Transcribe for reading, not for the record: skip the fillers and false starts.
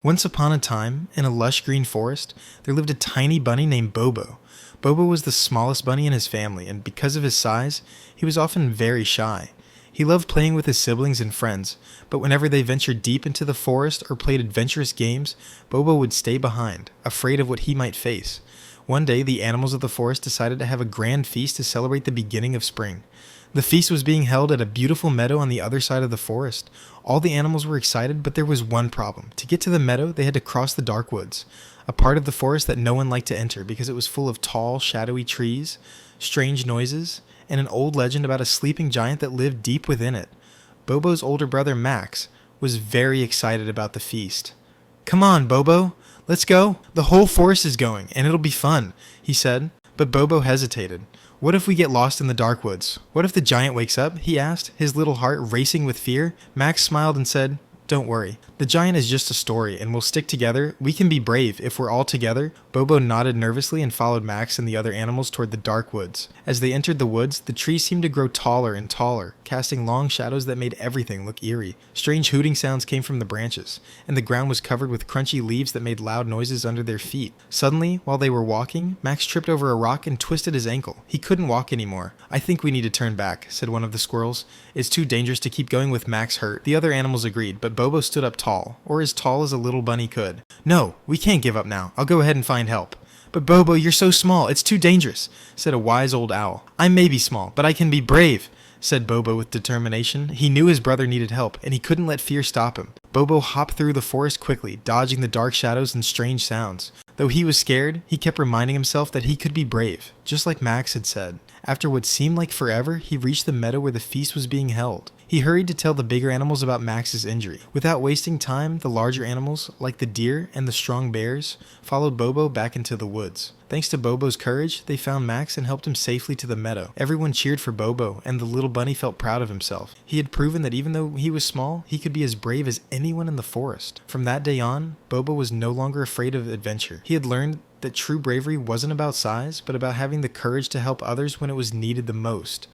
Once upon a time, in a lush green forest, there lived a tiny bunny named Bobo. Bobo was the smallest bunny in his family, and because of his size, he was often very shy. He loved playing with his siblings and friends, but whenever they ventured deep into the forest or played adventurous games, Bobo would stay behind, afraid of what he might face. One day, the animals of the forest decided to have a grand feast to celebrate the beginning of spring. The feast was being held at a beautiful meadow on the other side of the forest. All the animals were excited, but there was one problem. To get to the meadow, they had to cross the dark woods, a part of the forest that no one liked to enter because it was full of tall, shadowy trees, strange noises, and an old legend about a sleeping giant that lived deep within it. Bobo's older brother, Max, was very excited about the feast. "Come on, Bobo, let's go. The whole forest is going, and it'll be fun," he said. But Bobo hesitated. "What if we get lost in the dark woods? What if the giant wakes up?" he asked, his little heart racing with fear. Max smiled and said, "Don't worry. The giant is just a story, and we'll stick together. We can be brave if we're all together." Bobo nodded nervously and followed Max and the other animals toward the dark woods. As they entered the woods, the trees seemed to grow taller and taller, casting long shadows that made everything look eerie. Strange hooting sounds came from the branches, and the ground was covered with crunchy leaves that made loud noises under their feet. Suddenly, while they were walking, Max tripped over a rock and twisted his ankle. He couldn't walk anymore. "I think we need to turn back," said one of the squirrels. "It's too dangerous to keep going with Max hurt." The other animals agreed, but Bobo stood up tall, or as tall as a little bunny could. "No, we can't give up now. I'll go ahead and find help." "But Bobo, you're so small. It's too dangerous," said a wise old owl. "I may be small, but I can be brave," said Bobo with determination. He knew his brother needed help, and he couldn't let fear stop him. Bobo hopped through the forest quickly, dodging the dark shadows and strange sounds. Though he was scared, he kept reminding himself that he could be brave, just like Max had said. After what seemed like forever, he reached the meadow where the feast was being held. He hurried to tell the bigger animals about Max's injury. Without wasting time, the larger animals, like the deer and the strong bears, followed Bobo back into the woods. Thanks to Bobo's courage, they found Max and helped him safely to the meadow. Everyone cheered for Bobo, and the little bunny felt proud of himself. He had proven that even though he was small, he could be as brave as anyone in the forest. From that day on, Bobo was no longer afraid of adventure. He had learned that true bravery wasn't about size, but about having the courage to help others when it was needed the most.